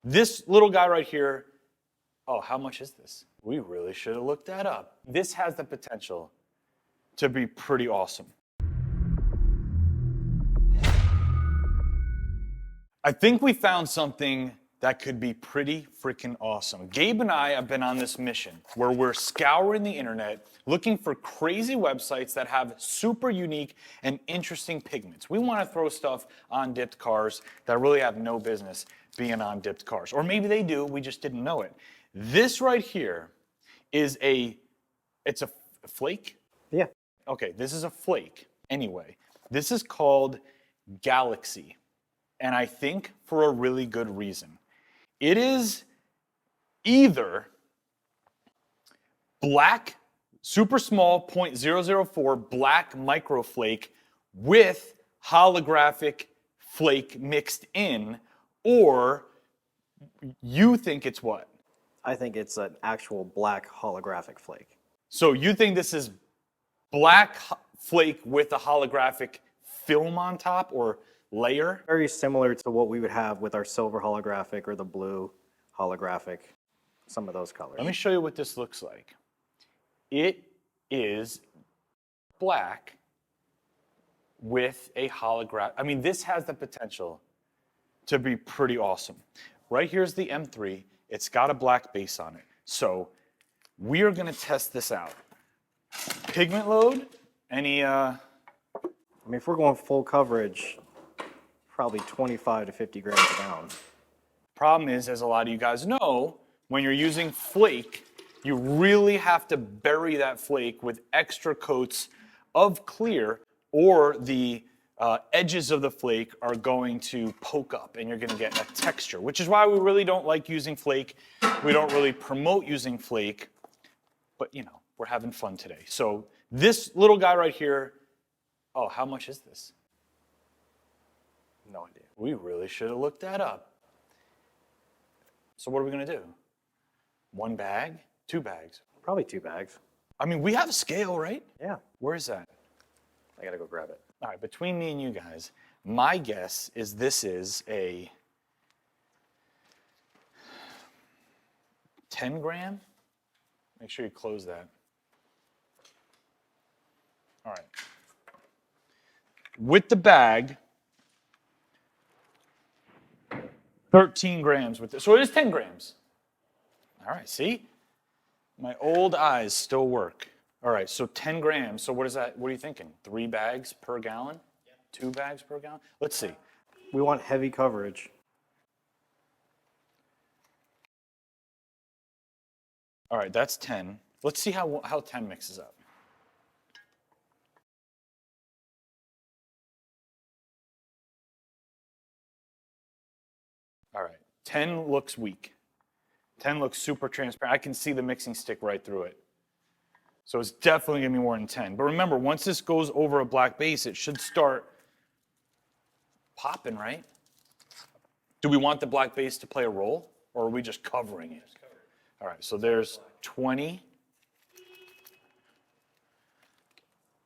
This little guy right here, oh, how much is this? We really should have looked that up. This has the potential to be pretty awesome. I think we found something that could be pretty freaking awesome. Gabe and I have been on this mission where we're scouring the internet looking for crazy websites that have super unique and interesting pigments. We want to throw stuff on dipped cars that really have no business being on dipped cars. Or maybe they do, we just didn't know it. This right here is it's a flake? Yeah. Okay, this is a flake. Anyway, this is called Galaxy. And I think for a really good reason. It is either black, super small, 0.004 black microflake with holographic flake mixed in, or you think it's what? I think it's an actual black holographic flake. So you think this is black flake with a holographic film on top or layer? Very similar to what we would have with our silver holographic or the blue holographic, some of those colors. Let me show you what this looks like. It is black with a holographic. I mean, this has the potential to be pretty awesome. Right here's the M3. It's got a black base on it. So we are going to test this out. Pigment load, any... I mean, if we're going full coverage, probably 25 to 50 grams a gallon. Problem is, as a lot of you guys know, when you're using flake, you really have to bury that flake with extra coats of clear, or the edges of the flake are going to poke up and you're going to get a texture, which is why we really don't like using flake. We don't really promote using flake, but you know, we're having fun today. So this little guy right here, oh, how much is this? No idea. We really should have looked that up. So what are we going to do? One bag? 2 bags? Probably 2 bags. I mean, we have a scale, right? Yeah. Where is that? I gotta go grab it. All right, between me and you guys, my guess is this is a 10 gram. Make sure you close that. All right. With the bag, 13 grams with this. So it is 10 grams. All right, see? My old eyes still work. All right, so 10 grams. So what is that? What are you thinking? 3 bags per gallon? 2 bags per gallon? Let's see. We want heavy coverage. All right, that's 10. Let's see how 10 mixes up. All right, 10 looks weak. 10 looks super transparent. I can see the mixing stick right through it. So it's definitely gonna be more than 10. But remember, once this goes over a black base, it should start popping, right? Do we want the black base to play a role, or are we just covering it? All right, so there's 20.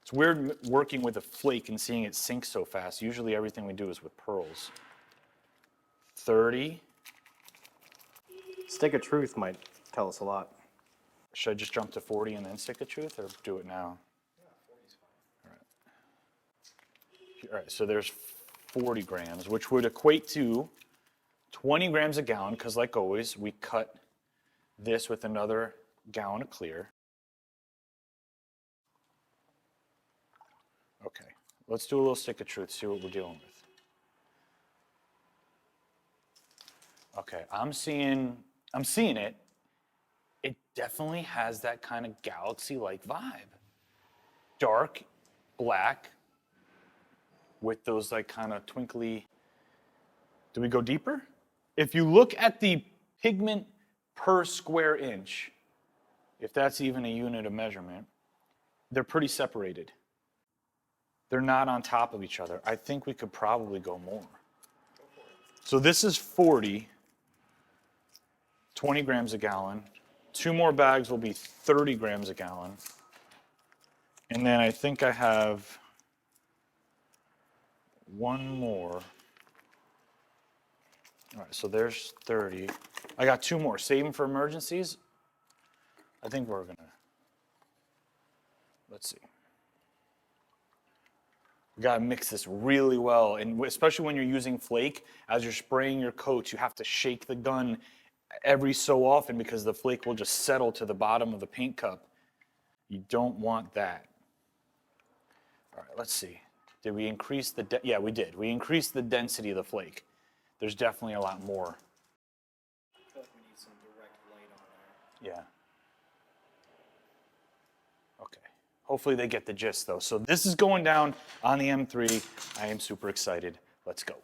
It's weird working with a flake and seeing it sink so fast. Usually everything we do is with pearls. 30. Stick of truth might tell us a lot. Should I just jump to 40 and then stick of truth, or do it now? Yeah, 40's fine. All right, so there's 40 grams, which would equate to 20 grams a gallon, because like always, we cut this with another gallon of clear. Okay, let's do a little stick of truth, see what we're dealing with. Okay, I'm seeing it. It definitely has that kind of galaxy-like vibe. Dark, black, with those like kind of twinkly. Do we go deeper? If you look at the pigment per square inch, if that's even a unit of measurement, they're pretty separated. They're not on top of each other. I think we could probably go more. So this is 40, 20 grams a gallon. 2 more bags will be 30 grams a gallon. And then I think I have one more. All right, so there's 30. I got 2 more. Save them for emergencies. I think we're gonna, let's see. We gotta mix this really well, and especially when you're using flake, as you're spraying your coats, you have to shake the gun every so often because the flake will just settle to the bottom of the paint cup. You don't want that. All right, let's see. Did we increase the, yeah, we did. We increased the density of the flake. There's definitely a lot more. I feel like we need some direct light on there. Yeah. Okay. Hopefully they get the gist though. So this is going down on the M3. I am super excited. Let's go.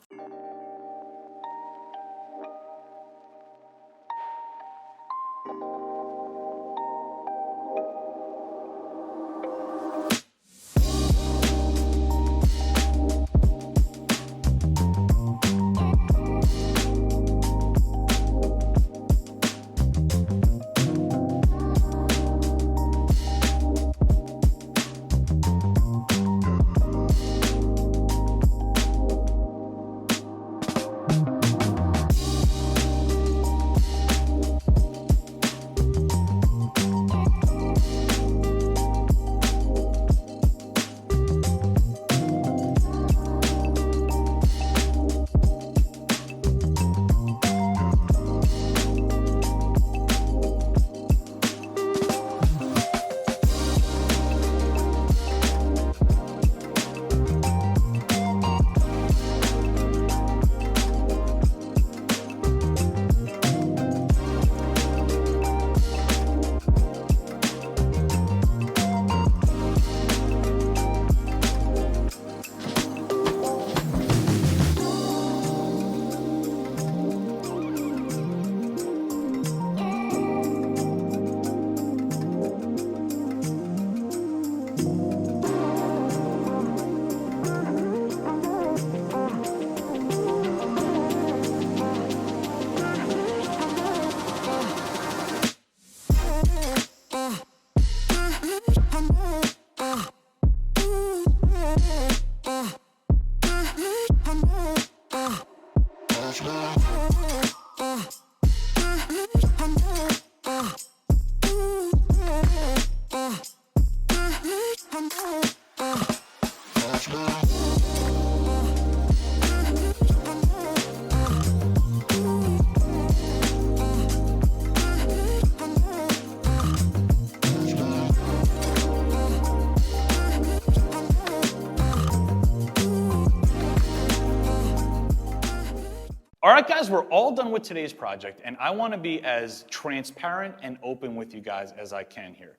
All right, guys, we're all done with today's project, and I want to be as transparent and open with you guys as I can here.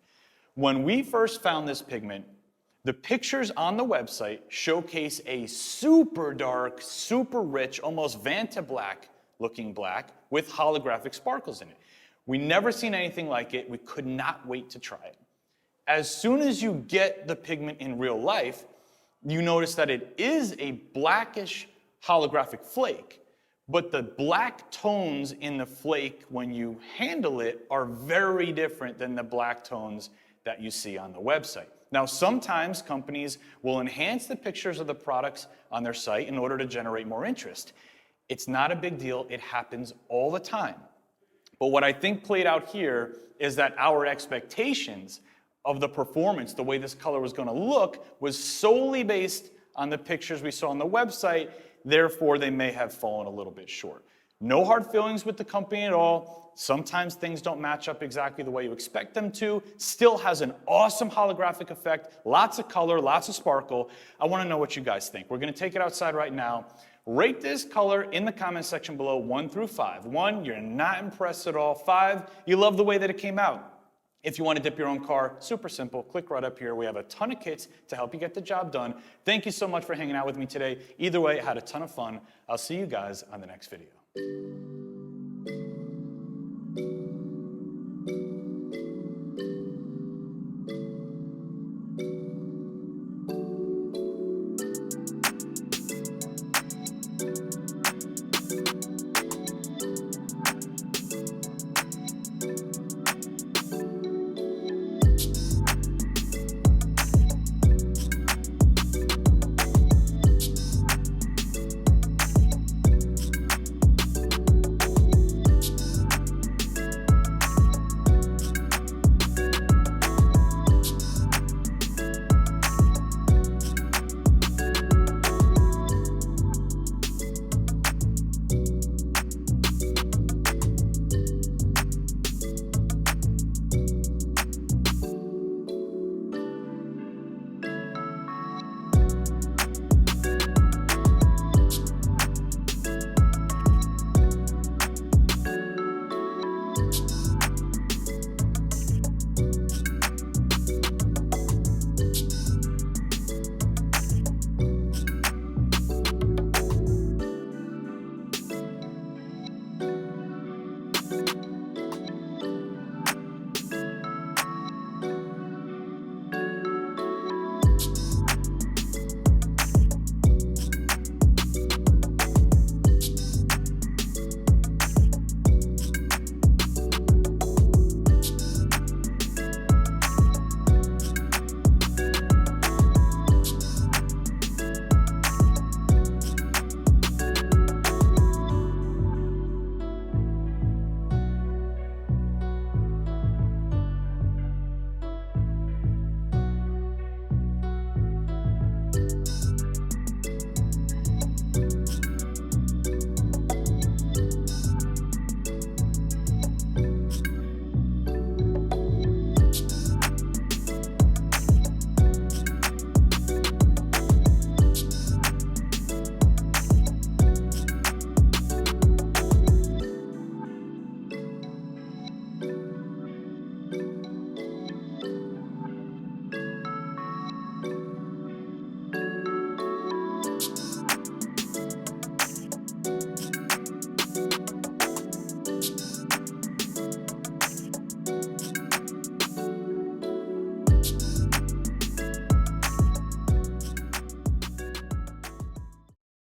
When we first found this pigment, the pictures on the website showcase a super dark, super rich, almost Vanta black looking black with holographic sparkles in it. We never seen anything like it. We could not wait to try it. As soon as you get the pigment in real life, you notice that it is a blackish holographic flake. But the black tones in the flake when you handle it are very different than the black tones that you see on the website. Now, sometimes companies will enhance the pictures of the products on their site in order to generate more interest. It's not a big deal. It happens all the time. But what I think played out here is that our expectations of the performance, the way this color was going to look, was solely based on the pictures we saw on the website. Therefore, they may have fallen a little bit short. No hard feelings with the company at all. Sometimes things don't match up exactly the way you expect them to. Still has an awesome holographic effect, lots of color, lots of sparkle. I want to know what you guys think. We're going to take it outside right now. Rate this color in the comment section below, 1 through 5. 1, you're not impressed at all. 5, you love the way that it came out. If you want to dip your own car, super simple. Click right up here. We have a ton of kits to help you get the job done. Thank you so much for hanging out with me today. Either way, I had a ton of fun. I'll see you guys on the next video.